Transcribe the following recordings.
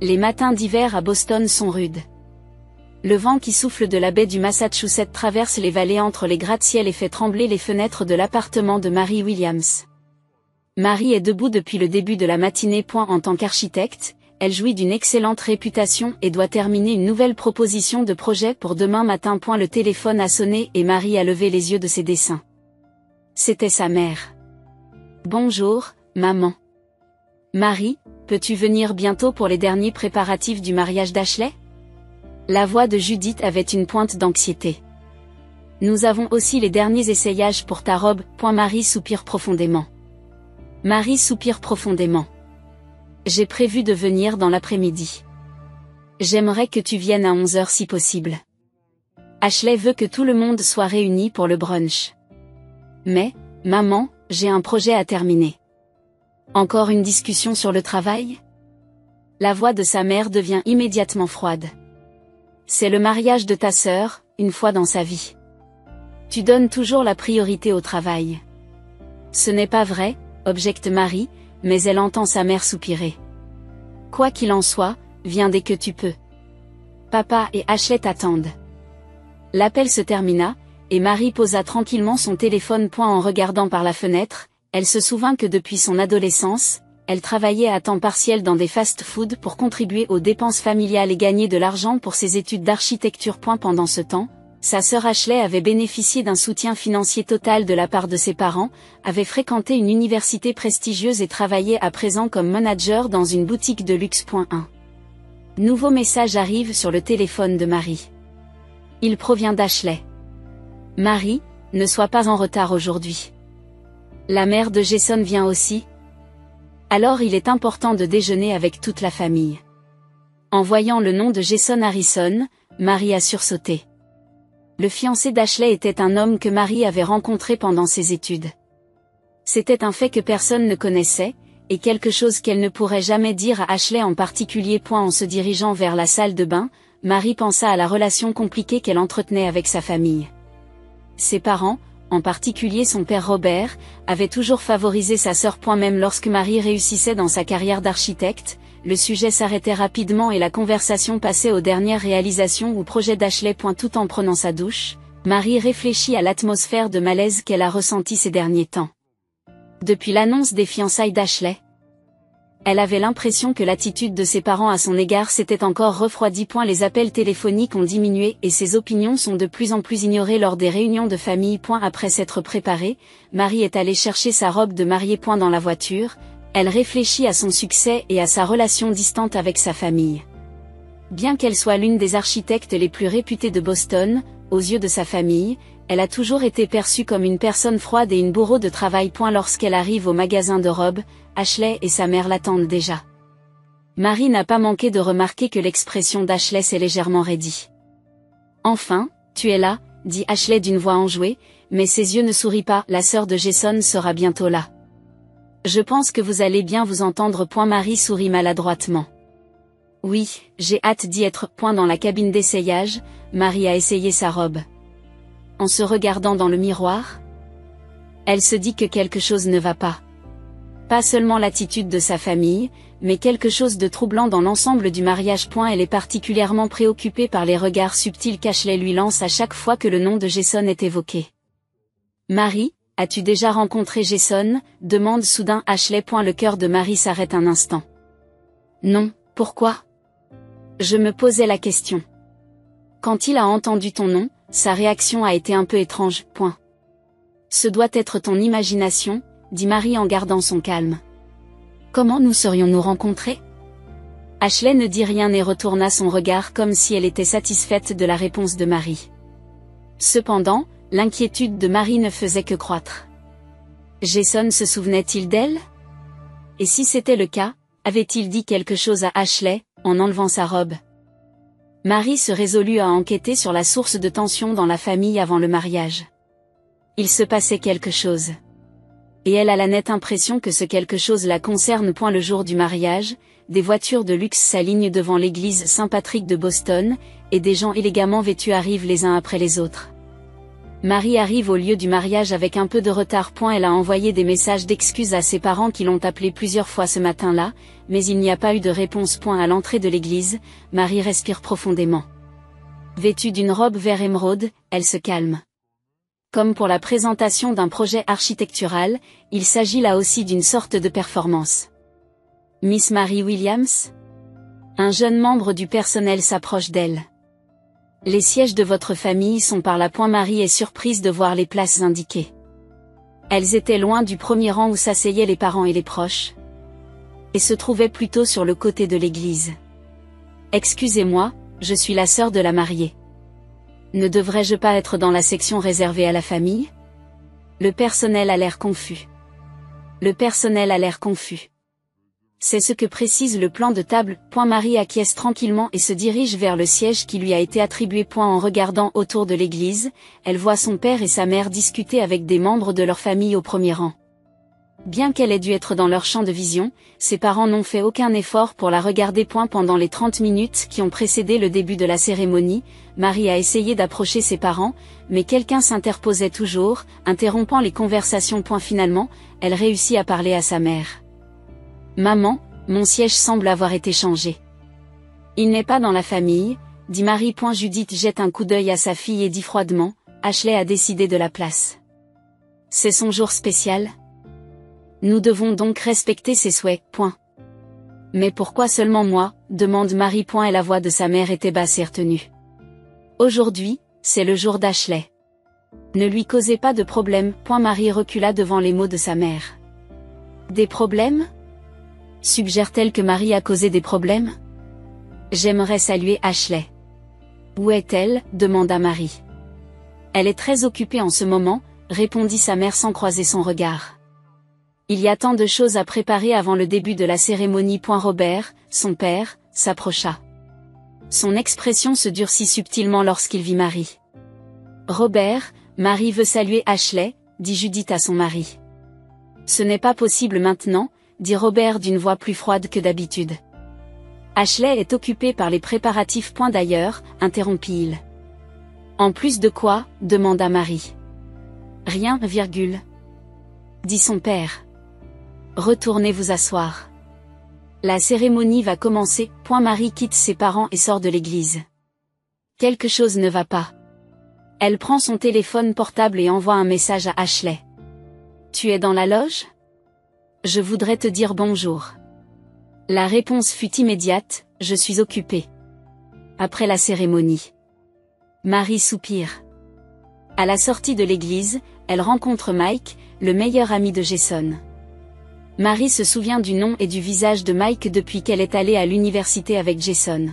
Les matins d'hiver à Boston sont rudes. Le vent qui souffle de la baie du Massachusetts traverse les vallées entre les gratte-ciel et fait trembler les fenêtres de l'appartement de Mary Williams. Mary est debout depuis le début de la matinée. En tant qu'architecte, elle jouit d'une excellente réputation et doit terminer une nouvelle proposition de projet pour demain matin. Le téléphone a sonné et Mary a levé les yeux de ses dessins. C'était sa mère. « Bonjour, maman. Mary, peux-tu venir bientôt pour les derniers préparatifs du mariage d'Ashley ?» La voix de Judith avait une pointe d'anxiété. « Nous avons aussi les derniers essayages pour ta robe. » Mary soupire profondément. Mary soupire profondément. « J'ai prévu de venir dans l'après-midi. J'aimerais que tu viennes à 11h si possible. Ashley veut que tout le monde soit réuni pour le brunch. Mais, maman, j'ai un projet à terminer. » Encore une discussion sur le travail ? La voix de sa mère devient immédiatement froide. C'est le mariage de ta sœur, une fois dans sa vie. Tu donnes toujours la priorité au travail. Ce n'est pas vrai, objecte Mary, mais elle entend sa mère soupirer. Quoi qu'il en soit, viens dès que tu peux. Papa et Ashley t'attendent. L'appel se termina, et Mary posa tranquillement son téléphone. En regardant par la fenêtre, elle se souvint que depuis son adolescence, elle travaillait à temps partiel dans des fast-foods pour contribuer aux dépenses familiales et gagner de l'argent pour ses études d'architecture. Pendant ce temps, sa sœur Ashley avait bénéficié d'un soutien financier total de la part de ses parents, avait fréquenté une université prestigieuse et travaillait à présent comme manager dans une boutique de luxe. Un nouveau message arrive sur le téléphone de Mary. Il provient d'Ashley. Mary, ne sois pas en retard aujourd'hui. La mère de Jason vient aussi. Alors il est important de déjeuner avec toute la famille. En voyant le nom de Jason Harrison, Mary a sursauté. Le fiancé d'Ashley était un homme que Mary avait rencontré pendant ses études. C'était un fait que personne ne connaissait, et quelque chose qu'elle ne pourrait jamais dire à Ashley en particulier. En se dirigeant vers la salle de bain, Mary pensa à la relation compliquée qu'elle entretenait avec sa famille. Ses parents, en particulier son père Robert, avait toujours favorisé sa sœur. Même lorsque Mary réussissait dans sa carrière d'architecte, le sujet s'arrêtait rapidement et la conversation passait aux dernières réalisations ou projets d'Ashley. Tout en prenant sa douche, Mary réfléchit à l'atmosphère de malaise qu'elle a ressentie ces derniers temps. Depuis l'annonce des fiançailles d'Ashley, elle avait l'impression que l'attitude de ses parents à son égard s'était encore refroidie. Les appels téléphoniques ont diminué et ses opinions sont de plus en plus ignorées lors des réunions de famille. Après s'être préparée, Mary est allée chercher sa robe de mariée. Dans la voiture, elle réfléchit à son succès et à sa relation distante avec sa famille. Bien qu'elle soit l'une des architectes les plus réputées de Boston, aux yeux de sa famille, elle a toujours été perçue comme une personne froide et une bourreau de travail. Lorsqu'elle arrive au magasin de robes, Ashley et sa mère l'attendent déjà. Mary n'a pas manqué de remarquer que l'expression d'Ashley s'est légèrement raidie. « Enfin, tu es là », dit Ashley d'une voix enjouée, mais ses yeux ne sourient pas. « La sœur de Jason sera bientôt là. Je pense que vous allez bien vous entendre. » Mary sourit maladroitement. « Oui, j'ai hâte d'y être. » Dans la cabine d'essayage, Mary a essayé sa robe. En se regardant dans le miroir, elle se dit que quelque chose ne va pas. Pas seulement l'attitude de sa famille, mais quelque chose de troublant dans l'ensemble du mariage. Elle est particulièrement préoccupée par les regards subtils qu'Ashley lui lance à chaque fois que le nom de Jason est évoqué. « Mary, as-tu déjà rencontré Jason ?» demande soudain Ashley. Le cœur de Mary s'arrête un instant. « Non, pourquoi ? » Je me posais la question. Quand il a entendu ton nom, sa réaction a été un peu étrange. Ce doit être ton imagination, dit Mary en gardant son calme. Comment nous serions-nous rencontrés ? Ashley ne dit rien et retourna son regard comme si elle était satisfaite de la réponse de Mary. Cependant, l'inquiétude de Mary ne faisait que croître. Jason se souvenait-il d'elle ? Et si c'était le cas, avait-il dit quelque chose à Ashley, en enlevant sa robe ? Mary se résolut à enquêter sur la source de tension dans la famille avant le mariage. Il se passait quelque chose. Et elle a la nette impression que ce quelque chose la concerne. Le jour du mariage, des voitures de luxe s'alignent devant l'église Saint-Patrick de Boston, et des gens élégamment vêtus arrivent les uns après les autres. Marie arrive au lieu du mariage avec un peu de retard. Elle a envoyé des messages d'excuses à ses parents qui l'ont appelée plusieurs fois ce matin-là, mais il n'y a pas eu de réponse. À l'entrée de l'église, Marie respire profondément. Vêtue d'une robe vert émeraude, elle se calme. Comme pour la présentation d'un projet architectural, il s'agit là aussi d'une sorte de performance. Miss Mary Williams? Un jeune membre du personnel s'approche d'elle. Les sièges de votre famille sont par là. Marie est surprise de voir les places indiquées. Elles étaient loin du premier rang où s'asseyaient les parents et les proches, et se trouvaient plutôt sur le côté de l'église. Excusez-moi, je suis la sœur de la mariée. Ne devrais-je pas être dans la section réservée à la famille? Le personnel a l'air confus. C'est ce que précise le plan de table. Marie acquiesce tranquillement et se dirige vers le siège qui lui a été attribué. En regardant autour de l'église, elle voit son père et sa mère discuter avec des membres de leur famille au premier rang. Bien qu'elle ait dû être dans leur champ de vision, ses parents n'ont fait aucun effort pour la regarder. Pendant les 30 minutes qui ont précédé le début de la cérémonie, Marie a essayé d'approcher ses parents, mais quelqu'un s'interposait toujours, interrompant les conversations. Finalement, elle réussit à parler à sa mère. Maman, mon siège semble avoir été changé. Il n'est pas dans la famille, dit Marie. Judith jette un coup d'œil à sa fille et dit froidement, Ashley a décidé de la place. C'est son jour spécial. Nous devons donc respecter ses souhaits. Mais pourquoi seulement moi, demande Marie. Et la voix de sa mère était basse et retenue. Aujourd'hui, c'est le jour d'Ashley. Ne lui causez pas de problème. Marie recula devant les mots de sa mère. Des problèmes? Suggère-t-elle que Marie a causé des problèmes? J'aimerais saluer Ashley. Où est-elle? Demanda Marie. Elle est très occupée en ce moment, répondit sa mère sans croiser son regard. Il y a tant de choses à préparer avant le début de la cérémonie. Robert, son père, s'approcha. Son expression se durcit subtilement lorsqu'il vit Marie. Robert, Marie veut saluer Ashley, dit Judith à son mari. Ce n'est pas possible maintenant, dit Robert d'une voix plus froide que d'habitude. Ashley est occupée par les préparatifs. D'ailleurs, interrompit-il. En plus de quoi? Demanda Marie. Rien, dit son père. Retournez vous asseoir. La cérémonie va commencer. Marie quitte ses parents et sort de l'église. Quelque chose ne va pas. Elle prend son téléphone portable et envoie un message à Ashley. Tu es dans la loge? Je voudrais te dire bonjour. La réponse fut immédiate, je suis occupée. Après la cérémonie. Marie soupire. À la sortie de l'église, elle rencontre Mike, le meilleur ami de Jason. Marie se souvient du nom et du visage de Mike depuis qu'elle est allée à l'université avec Jason.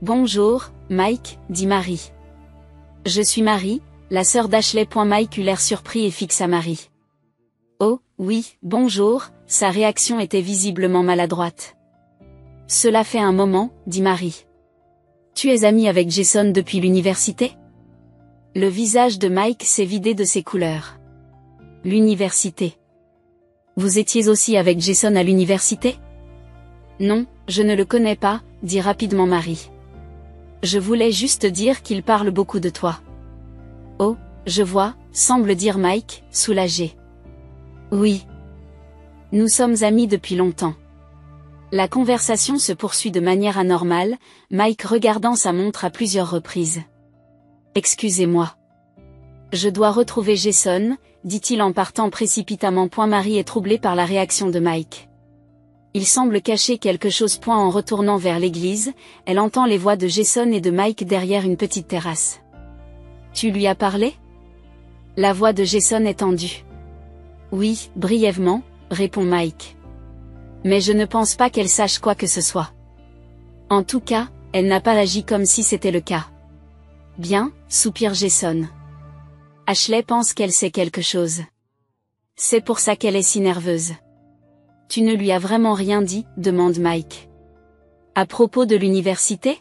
Bonjour, Mike, dit Marie. Je suis Marie, la sœur d'Ashley. Mike eut l'air surpris et fixa Marie. Oh, oui, bonjour, sa réaction était visiblement maladroite. Cela fait un moment, dit Marie. Tu es amie avec Jason depuis l'université? Le visage de Mike s'est vidé de ses couleurs. L'université. Vous étiez aussi avec Jason à l'université? Non, je ne le connais pas, dit rapidement Marie. Je voulais juste dire qu'il parle beaucoup de toi. Oh, je vois, semble dire Mike, soulagé. Oui. Nous sommes amis depuis longtemps. La conversation se poursuit de manière anormale, Mike regardant sa montre à plusieurs reprises. Excusez-moi. Je dois retrouver Jason, dit-il en partant précipitamment. Marie est troublée par la réaction de Mike. Il semble cacher quelque chose. En retournant vers l'église, elle entend les voix de Jason et de Mike derrière une petite terrasse. Tu lui as parlé? La voix de Jason est tendue. Oui, brièvement, répond Mike. Mais je ne pense pas qu'elle sache quoi que ce soit. En tout cas, elle n'a pas agi comme si c'était le cas. Bien, soupire Jason. Ashley pense qu'elle sait quelque chose. C'est pour ça qu'elle est si nerveuse. Tu ne lui as vraiment rien dit, demande Mike. À propos de l'université?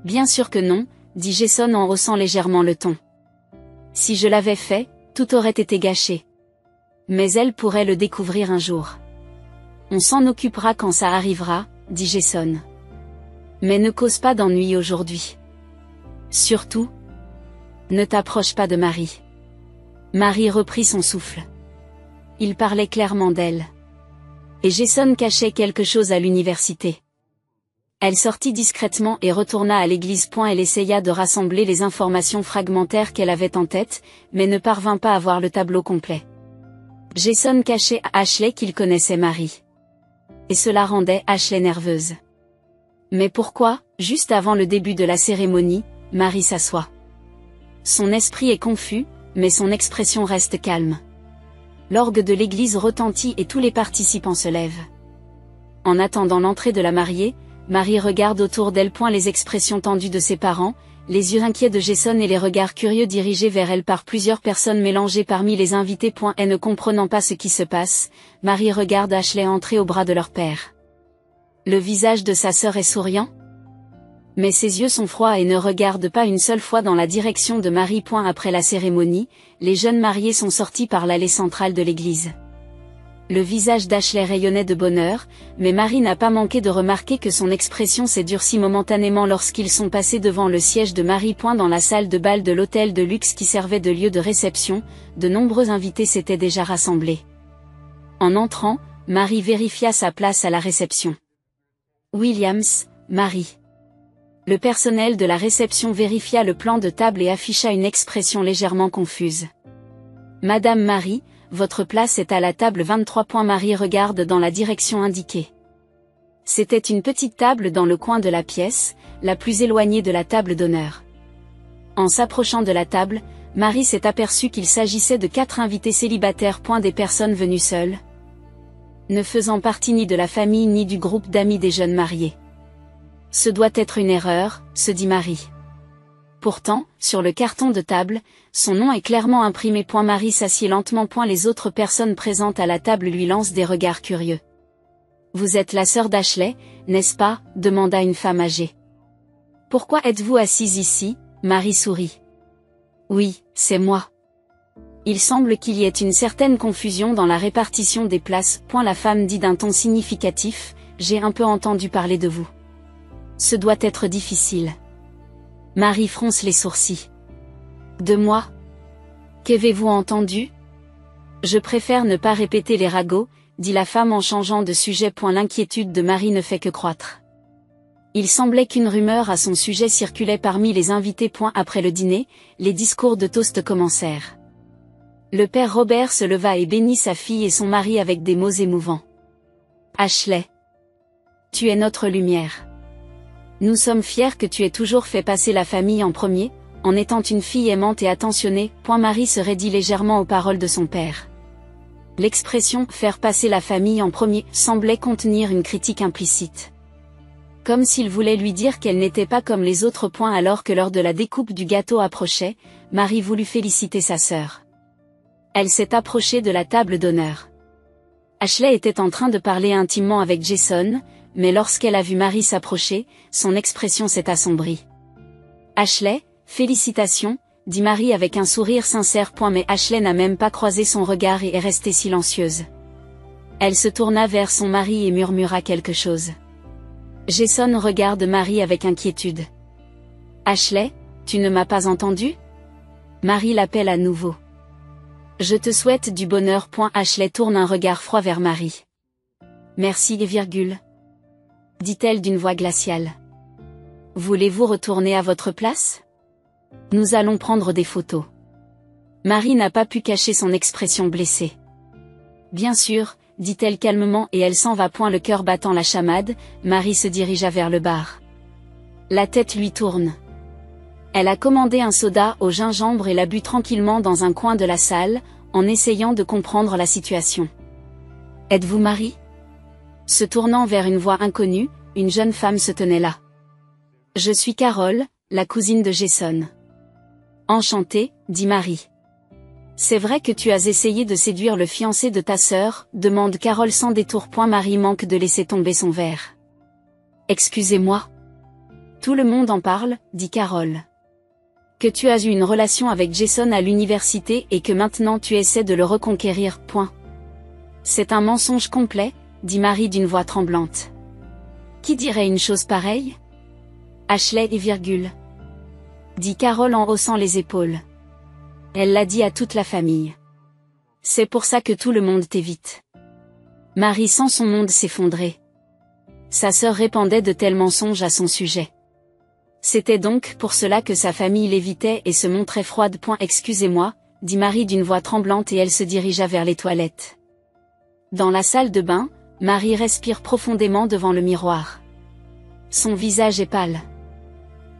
Bien sûr que non, dit Jason en haussant légèrement le ton. Si je l'avais fait, tout aurait été gâché. Mais elle pourrait le découvrir un jour. On s'en occupera quand ça arrivera, dit Jason. Mais ne cause pas d'ennui aujourd'hui. Surtout, Ne t'approche pas de Marie. Marie reprit son souffle. Il parlait clairement d'elle. Et Jason cachait quelque chose à l'université. Elle sortit discrètement et retourna à l'église. Elle essaya de rassembler les informations fragmentaires qu'elle avait en tête, mais ne parvint pas à voir le tableau complet. Jason cachait à Ashley qu'il connaissait Marie. Et cela rendait Ashley nerveuse. Mais pourquoi, juste avant le début de la cérémonie, Marie s'assoit? Son esprit est confus, mais son expression reste calme. L'orgue de l'église retentit et tous les participants se lèvent. En attendant l'entrée de la mariée, Marie regarde autour d'elle. Les expressions tendues de ses parents, les yeux inquiets de Jason et les regards curieux dirigés vers elle par plusieurs personnes mélangées parmi les invités. Et ne comprenant pas ce qui se passe, Marie regarde Ashley entrer au bras de leur père. Le visage de sa sœur est souriant, mais ses yeux sont froids et ne regardent pas une seule fois dans la direction de Marie. Après la cérémonie, les jeunes mariés sont sortis par l'allée centrale de l'église. Le visage d'Ashley rayonnait de bonheur, mais Marie n'a pas manqué de remarquer que son expression s'est durcie momentanément lorsqu'ils sont passés devant le siège de Marie. Dans la salle de bal de l'hôtel de luxe qui servait de lieu de réception, de nombreux invités s'étaient déjà rassemblés. En entrant, Marie vérifia sa place à la réception. Williams, Marie. Le personnel de la réception vérifia le plan de table et afficha une expression légèrement confuse. Madame Marie, votre place est à la table 23. Marie regarde dans la direction indiquée. C'était une petite table dans le coin de la pièce, la plus éloignée de la table d'honneur. En s'approchant de la table, Marie s'est aperçue qu'il s'agissait de 4 invités célibataires. Des personnes venues seules, ne faisant partie ni de la famille ni du groupe d'amis des jeunes mariés. Ce doit être une erreur, se dit Marie. Pourtant, sur le carton de table, son nom est clairement imprimé. Marie s'assied lentement. Les autres personnes présentes à la table lui lancent des regards curieux. Vous êtes la sœur d'Ashley, n'est-ce pas? Demanda une femme âgée. Pourquoi êtes-vous assise ici? Marie sourit. Oui, c'est moi. Il semble qu'il y ait une certaine confusion dans la répartition des places. La femme dit d'un ton significatif, j'ai un peu entendu parler de vous. Ce doit être difficile. Marie fronce les sourcils. De moi? Qu'avez-vous entendu? Je préfère ne pas répéter les ragots, dit la femme en changeant de sujet. L'inquiétude de Marie ne fait que croître. Il semblait qu'une rumeur à son sujet circulait parmi les invités. Après le dîner, les discours de toast commencèrent. Le père Robert se leva et bénit sa fille et son mari avec des mots émouvants. Ashley, tu es notre lumière. Nous sommes fiers que tu aies toujours fait passer la famille en premier, en étant une fille aimante et attentionnée. Marie se raidit légèrement aux paroles de son père. L'expression « faire passer la famille en premier » semblait contenir une critique implicite. Comme s'il voulait lui dire qu'elle n'était pas comme les autres. Alors que l'heure de la découpe du gâteau approchait, Marie voulut féliciter sa sœur. Elle s'est approchée de la table d'honneur. Ashley était en train de parler intimement avec Jason, mais lorsqu'elle a vu Marie s'approcher, son expression s'est assombrie. Ashley, félicitations, dit Marie avec un sourire sincère. Mais Ashley n'a même pas croisé son regard et est restée silencieuse. Elle se tourna vers son mari et murmura quelque chose. Jason regarde Marie avec inquiétude. Ashley, tu ne m'as pas entendu? Marie l'appelle à nouveau. Je te souhaite du bonheur. Ashley tourne un regard froid vers Marie. Merci, dit-elle d'une voix glaciale. Voulez-vous retourner à votre place? Nous allons prendre des photos. Marie n'a pas pu cacher son expression blessée. Bien sûr, dit-elle calmement et elle s'en va. Le cœur battant la chamade, Marie se dirigea vers le bar. La tête lui tourne. Elle a commandé un soda au gingembre et l'a bu tranquillement dans un coin de la salle, en essayant de comprendre la situation. Êtes-vous Marie? Se tournant vers une voix inconnue, une jeune femme se tenait là. Je suis Carole, la cousine de Jason. Enchantée, dit Marie. C'est vrai que tu as essayé de séduire le fiancé de ta sœur, demande Carole sans détour. Marie manque de laisser tomber son verre. Excusez-moi. Tout le monde en parle, dit Carole. Que tu as eu une relation avec Jason à l'université et que maintenant tu essaies de le reconquérir. C'est un mensonge complet, dit Marie d'une voix tremblante. Qui dirait une chose pareille? Ashley dit Carole en haussant les épaules. Elle l'a dit à toute la famille. C'est pour ça que tout le monde t'évite. Marie sent son monde s'effondrer. Sa sœur répandait de tels mensonges à son sujet. C'était donc pour cela que sa famille l'évitait et se montrait froide. Excusez-moi, dit Marie d'une voix tremblante et elle se dirigea vers les toilettes. Dans la salle de bain, Marie respire profondément devant le miroir. Son visage est pâle.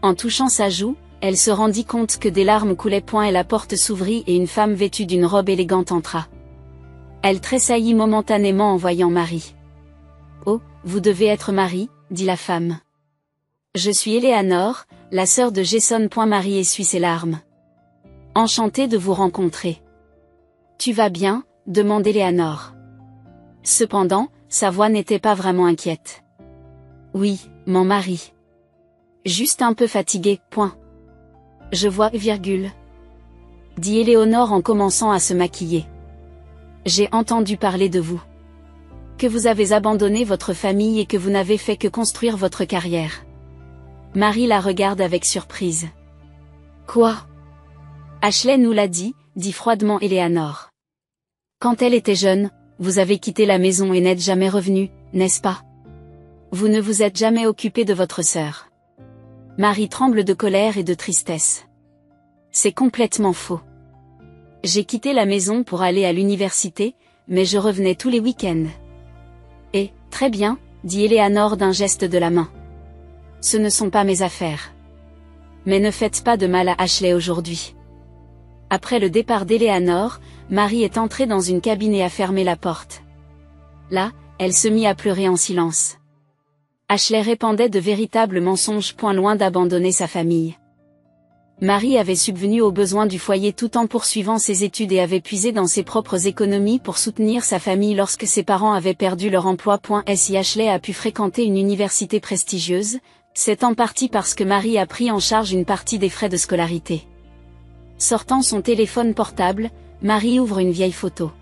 En touchant sa joue, elle se rendit compte que des larmes coulaient. Et la porte s'ouvrit et une femme vêtue d'une robe élégante entra. Elle tressaillit momentanément en voyant Marie. « Oh, vous devez être Marie, » dit la femme. « Je suis Eleanor, la sœur de Jason. » Marie essuie ses larmes. « Enchantée de vous rencontrer. »« Tu vas bien ?» demande Eleanor. Cependant, sa voix n'était pas vraiment inquiète. « Oui, mon mari. Juste un peu fatiguée. Je vois, dit Éléonore en commençant à se maquiller. J'ai entendu parler de vous. Que vous avez abandonné votre famille et que vous n'avez fait que construire votre carrière. Marie la regarde avec surprise. Quoi? Ashley nous l'a dit froidement Éléonore. Quand elle était jeune, vous avez quitté la maison et n'êtes jamais revenu, n'est-ce pas? Vous ne vous êtes jamais occupé de votre sœur. Marie tremble de colère et de tristesse. C'est complètement faux. J'ai quitté la maison pour aller à l'université, mais je revenais tous les week-ends. Et, très bien, dit Éléonore d'un geste de la main. Ce ne sont pas mes affaires. Mais ne faites pas de mal à Ashley aujourd'hui. Après le départ d'Éléonore, Marie est entrée dans une cabine et a fermé la porte. Là, elle se mit à pleurer en silence. Ashley répandait de véritables mensonges. Loin d'abandonner sa famille. Marie avait subvenu aux besoins du foyer tout en poursuivant ses études et avait puisé dans ses propres économies pour soutenir sa famille lorsque ses parents avaient perdu leur emploi. Si Ashley a pu fréquenter une université prestigieuse, c'est en partie parce que Marie a pris en charge une partie des frais de scolarité. Sortant son téléphone portable, Marie ouvre une vieille photo.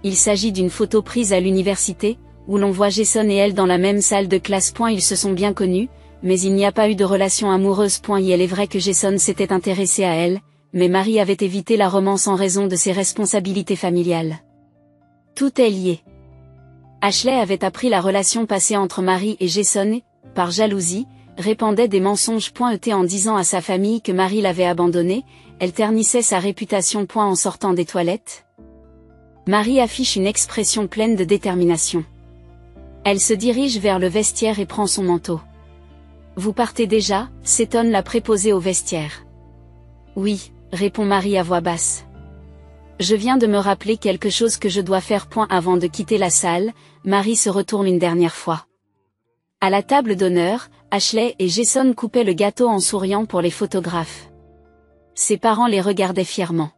Il s'agit d'une photo prise à l'université, où l'on voit Jason et elle dans la même salle de classe. Ils se sont bien connus, mais il n'y a pas eu de relation amoureuse. Il est vrai que Jason s'était intéressé à elle, mais Marie avait évité la romance en raison de ses responsabilités familiales. Tout est lié. Ashley avait appris la relation passée entre Marie et Jason et, par jalousie, répandait des mensonges. En disant à sa famille que Marie l'avait abandonnée, elle ternissait sa réputation. En sortant des toilettes, Marie affiche une expression pleine de détermination. Elle se dirige vers le vestiaire et prend son manteau. « Vous partez déjà ?» s'étonne la préposée au vestiaire. « Oui » répond Marie à voix basse. « Je viens de me rappeler quelque chose que je dois faire. » Avant de quitter la salle, Marie se retourne une dernière fois. À la table d'honneur, Ashley et Jason coupaient le gâteau en souriant pour les photographes. Ses parents les regardaient fièrement.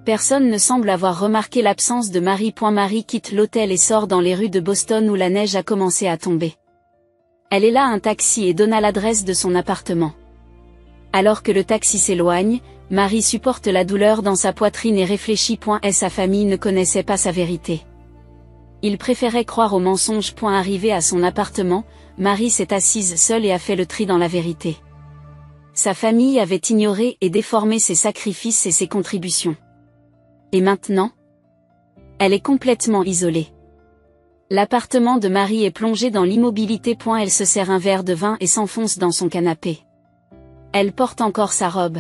Personne ne semble avoir remarqué l'absence de Marie. Marie quitte l'hôtel et sort dans les rues de Boston où la neige a commencé à tomber. Elle est là un taxi et donna l'adresse de son appartement. Alors que le taxi s'éloigne, Marie supporte la douleur dans sa poitrine et réfléchit. Sa famille ne connaissait pas sa vérité. Il préférait croire aux mensonges. Arrivée à son appartement, Marie s'est assise seule et a fait le tri dans la vérité. Sa famille avait ignoré et déformé ses sacrifices et ses contributions. Et maintenant? Elle est complètement isolée. L'appartement de Marie est plongé dans l'immobilité. Elle se sert un verre de vin et s'enfonce dans son canapé. Elle porte encore sa robe.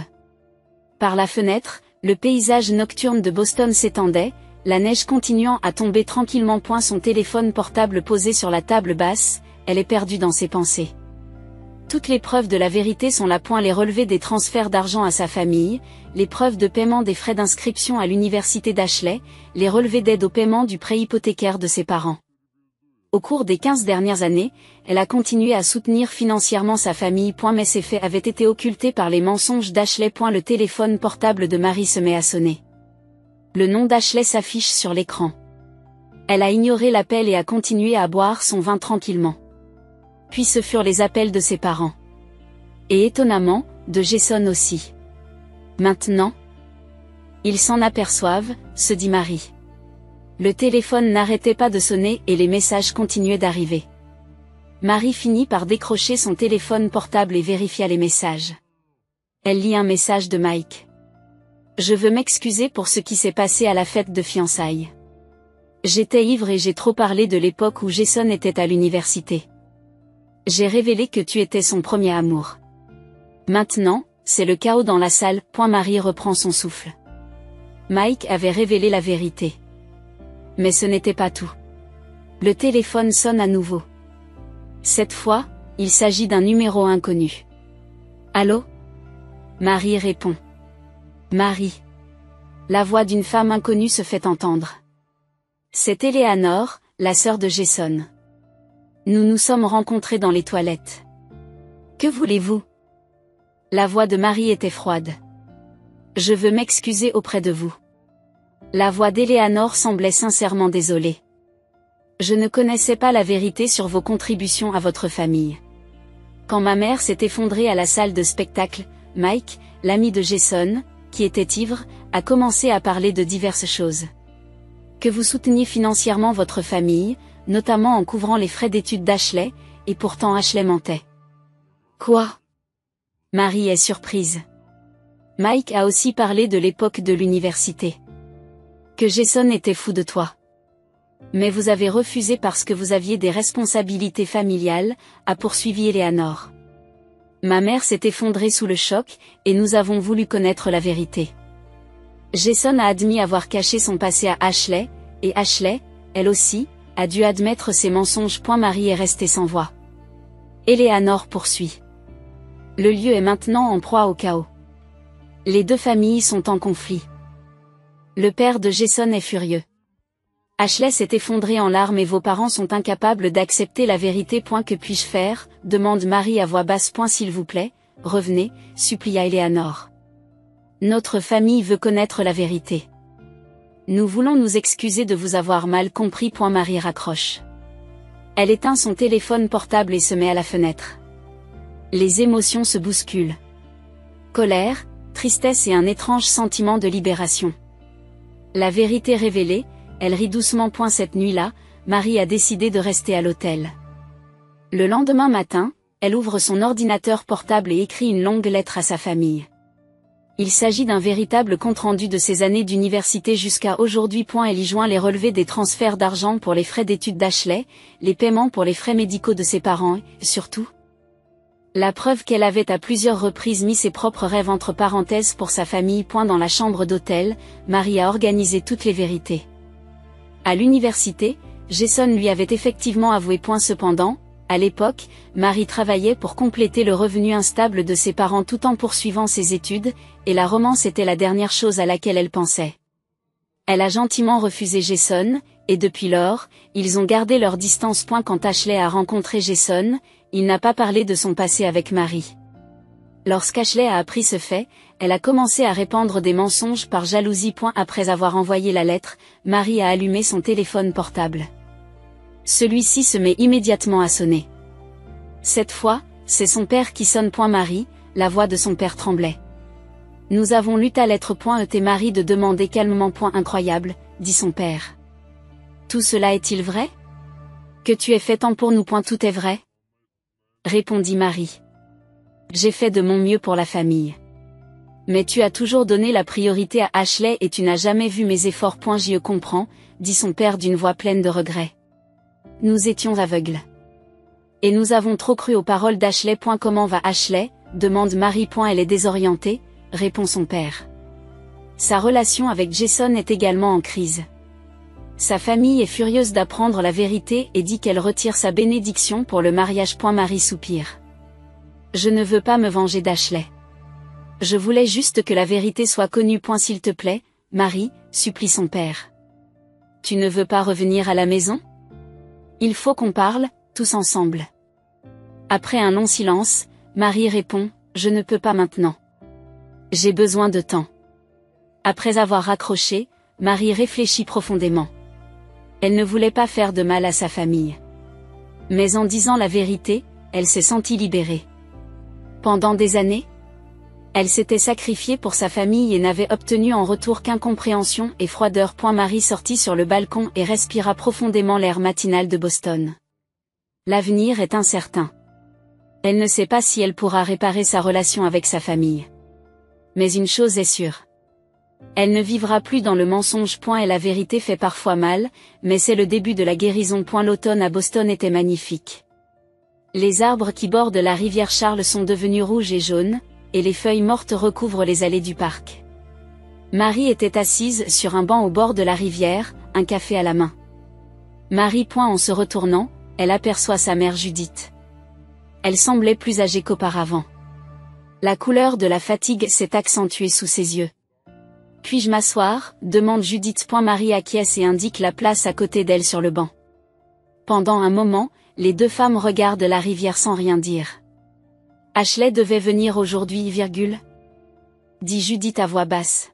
Par la fenêtre, le paysage nocturne de Boston s'étendait, la neige continuant à tomber tranquillement. Son téléphone portable posé sur la table basse, elle est perdue dans ses pensées. Toutes les preuves de la vérité sont là. Les relevés des transferts d'argent à sa famille, les preuves de paiement des frais d'inscription à l'université d'Ashley, les relevés d'aide au paiement du prêt hypothécaire de ses parents. Au cours des 15 dernières années, elle a continué à soutenir financièrement sa famille. Mais ces faits avaient été occultés par les mensonges d'Ashley. Le téléphone portable de Marie se met à sonner. Le nom d'Ashley s'affiche sur l'écran. Elle a ignoré l'appel et a continué à boire son vin tranquillement. Puis ce furent les appels de ses parents. Et étonnamment, de Jason aussi. Maintenant, ils s'en aperçoivent, se dit Marie. Le téléphone n'arrêtait pas de sonner et les messages continuaient d'arriver. Marie finit par décrocher son téléphone portable et vérifia les messages. Elle lit un message de Mike. Je veux m'excuser pour ce qui s'est passé à la fête de fiançailles. J'étais ivre et j'ai trop parlé de l'époque où Jason était à l'université. J'ai révélé que tu étais son premier amour. Maintenant, c'est le chaos dans la salle. Marie reprend son souffle. Mike avait révélé la vérité. Mais ce n'était pas tout. Le téléphone sonne à nouveau. Cette fois, il s'agit d'un numéro inconnu. Allô? Marie répond. Marie. La voix d'une femme inconnue se fait entendre. C'est Eleanor, la sœur de Jason. Nous nous sommes rencontrés dans les toilettes. Que voulez-vous? La voix de Marie était froide. Je veux m'excuser auprès de vous. La voix d'Eleanor semblait sincèrement désolée. Je ne connaissais pas la vérité sur vos contributions à votre famille. Quand ma mère s'est effondrée à la salle de spectacle, Mike, l'ami de Jason, qui était ivre, a commencé à parler de diverses choses. Que vous souteniez financièrement votre famille, notamment en couvrant les frais d'études d'Ashley, et pourtant Ashley mentait. Quoi? Marie est surprise. Mike a aussi parlé de l'époque de l'université. Que Jason était fou de toi. Mais vous avez refusé parce que vous aviez des responsabilités familiales, a poursuivi Eleanor. Ma mère s'est effondrée sous le choc, et nous avons voulu connaître la vérité. Jason a admis avoir caché son passé à Ashley, et Ashley, elle aussi, a dû admettre ses mensonges. Marie est restée sans voix. Eleanor poursuit. Le lieu est maintenant en proie au chaos. Les deux familles sont en conflit. Le père de Jason est furieux. Ashley s'est effondrée en larmes et vos parents sont incapables d'accepter la vérité. Que puis-je faire? Demande Marie à voix basse. S'il vous plaît, revenez, supplia Eleanor. Notre famille veut connaître la vérité. Nous voulons nous excuser de vous avoir mal compris. Marie raccroche. Elle éteint son téléphone portable et se met à la fenêtre. Les émotions se bousculent. Colère, tristesse et un étrange sentiment de libération. La vérité révélée, elle rit doucement. Cette nuit-là, Marie a décidé de rester à l'hôtel. Le lendemain matin, elle ouvre son ordinateur portable et écrit une longue lettre à sa famille. Il s'agit d'un véritable compte-rendu de ses années d'université jusqu'à aujourd'hui. Elle y joint les relevés des transferts d'argent pour les frais d'études d'Ashley, les paiements pour les frais médicaux de ses parents et, surtout, la preuve qu'elle avait à plusieurs reprises mis ses propres rêves entre parenthèses pour sa famille. Dans la chambre d'hôtel, Marie a organisé toutes les vérités. À l'université, Jason lui avait effectivement avoué. Cependant, à l'époque, Marie travaillait pour compléter le revenu instable de ses parents tout en poursuivant ses études, et la romance était la dernière chose à laquelle elle pensait. Elle a gentiment refusé Jason, et depuis lors, ils ont gardé leur distance. Quand Ashley a rencontré Jason, il n'a pas parlé de son passé avec Marie. Lorsqu'Ashley a appris ce fait, elle a commencé à répandre des mensonges par jalousie. Après avoir envoyé la lettre, Marie a allumé son téléphone portable. Celui-ci se met immédiatement à sonner. Cette fois, c'est son père qui sonne. Marie, la voix de son père tremblait. Nous avons lu ta lettre. Et Marie de demander calmement. Incroyable, dit son père. Tout cela est-il vrai? Que tu aies fait tant pour nous. Tout est vrai? Répondit Marie. J'ai fait de mon mieux pour la famille. Mais tu as toujours donné la priorité à Ashley et tu n'as jamais vu mes efforts. Je comprends, dit son père d'une voix pleine de regret. Nous étions aveugles. Et nous avons trop cru aux paroles d'Ashley. Comment va Ashley? Demande Marie. Elle est désorientée, répond son père. Sa relation avec Jason est également en crise. Sa famille est furieuse d'apprendre la vérité et dit qu'elle retire sa bénédiction pour le mariage. Marie soupire. Je ne veux pas me venger d'Ashley. Je voulais juste que la vérité soit connue. S'il te plaît, Marie, supplie son père. Tu ne veux pas revenir à la maison? Il faut qu'on parle, tous ensemble. Après un long silence, Marie répond, je ne peux pas maintenant. J'ai besoin de temps. Après avoir raccroché, Marie réfléchit profondément. Elle ne voulait pas faire de mal à sa famille. Mais en disant la vérité, elle s'est sentie libérée. Pendant des années, elle s'était sacrifiée pour sa famille et n'avait obtenu en retour qu'incompréhension et froideur. Marie sortit sur le balcon et respira profondément l'air matinal de Boston. L'avenir est incertain. Elle ne sait pas si elle pourra réparer sa relation avec sa famille. Mais une chose est sûre. Elle ne vivra plus dans le mensonge. Et la vérité fait parfois mal, mais c'est le début de la guérison. L'automne à Boston était magnifique. Les arbres qui bordent la rivière Charles sont devenus rouges et jaunes, et les feuilles mortes recouvrent les allées du parc. Marie était assise sur un banc au bord de la rivière, un café à la main. Marie. En se retournant, elle aperçoit sa mère Judith. Elle semblait plus âgée qu'auparavant. La couleur de la fatigue s'est accentuée sous ses yeux. Puis-je m'asseoir, demande Judith. Marie acquiesce et indique la place à côté d'elle sur le banc. Pendant un moment, les deux femmes regardent la rivière sans rien dire. Ashley devait venir aujourd'hui, dit Judith à voix basse.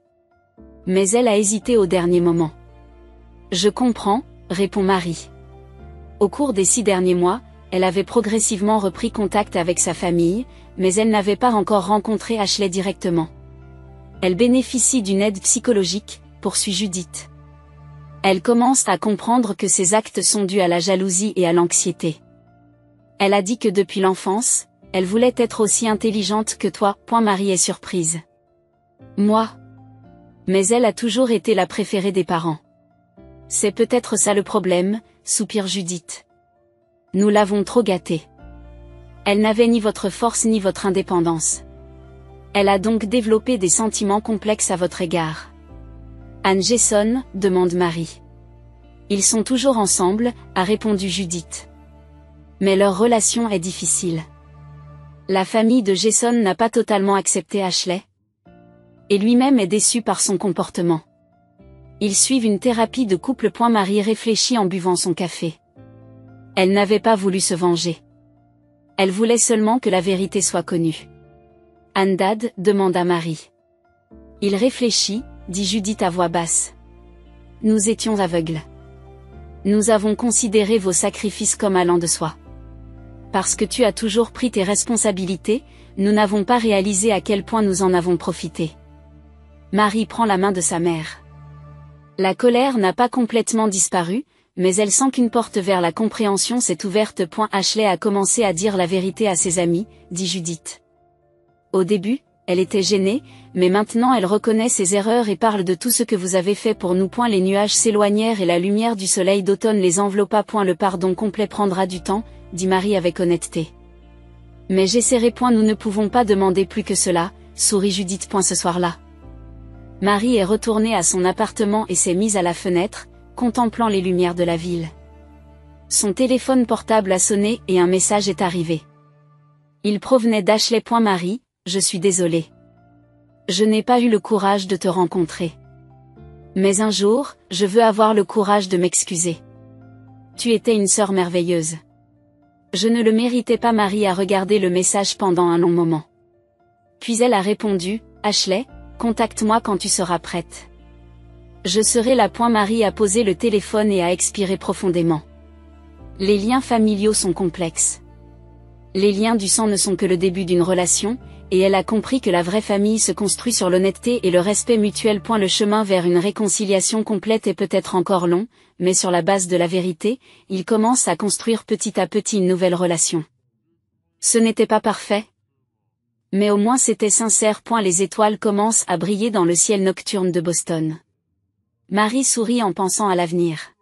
Mais elle a hésité au dernier moment. Je comprends, répond Marie. Au cours des 6 derniers mois, elle avait progressivement repris contact avec sa famille, mais elle n'avait pas encore rencontré Ashley directement. Elle bénéficie d'une aide psychologique, poursuit Judith. Elle commence à comprendre que ses actes sont dus à la jalousie et à l'anxiété. Elle a dit que depuis l'enfance, elle voulait être aussi intelligente que toi. Marie est surprise. Moi. Mais elle a toujours été la préférée des parents. C'est peut-être ça le problème, soupire Judith. Nous l'avons trop gâtée. Elle n'avait ni votre force ni votre indépendance. Elle a donc développé des sentiments complexes à votre égard. Anne Jason, demande Marie. Ils sont toujours ensemble, a répondu Judith. Mais leur relation est difficile. La famille de Jason n'a pas totalement accepté Ashley. Et lui-même est déçu par son comportement. Ils suivent une thérapie de couple. Marie réfléchit en buvant son café. Elle n'avait pas voulu se venger. Elle voulait seulement que la vérité soit connue. Anne Dad, demanda Marie. Il réfléchit, dit Judith à voix basse. Nous étions aveugles. Nous avons considéré vos sacrifices comme allant de soi. Parce que tu as toujours pris tes responsabilités, nous n'avons pas réalisé à quel point nous en avons profité. Marie prend la main de sa mère. La colère n'a pas complètement disparu, mais elle sent qu'une porte vers la compréhension s'est ouverte. Ashley a commencé à dire la vérité à ses amis, dit Judith. Au début, elle était gênée, mais maintenant elle reconnaît ses erreurs et parle de tout ce que vous avez fait pour nous. Les nuages s'éloignèrent et la lumière du soleil d'automne les enveloppa. Le pardon complet prendra du temps, dit Marie avec honnêteté. Mais j'essaierai. Nous ne pouvons pas demander plus que cela, sourit Judith. Ce soir-là. Marie est retournée à son appartement et s'est mise à la fenêtre, contemplant les lumières de la ville. Son téléphone portable a sonné et un message est arrivé. Il provenait d'Ashley. Marie, je suis désolée. Je n'ai pas eu le courage de te rencontrer. Mais un jour, je veux avoir le courage de m'excuser. Tu étais une sœur merveilleuse. Je ne le méritais pas. Marie a regardé le message pendant un long moment. Puis elle a répondu, Ashley, contacte-moi quand tu seras prête. Je serai là. Marie a posé le téléphone et a expiré profondément. Les liens familiaux sont complexes. Les liens du sang ne sont que le début d'une relation, et elle a compris que la vraie famille se construit sur l'honnêteté et le respect mutuel. Le chemin vers une réconciliation complète est peut-être encore long, mais sur la base de la vérité, il commence à construire petit à petit une nouvelle relation. Ce n'était pas parfait, mais au moins c'était sincère. Les étoiles commencent à briller dans le ciel nocturne de Boston. Marie sourit en pensant à l'avenir.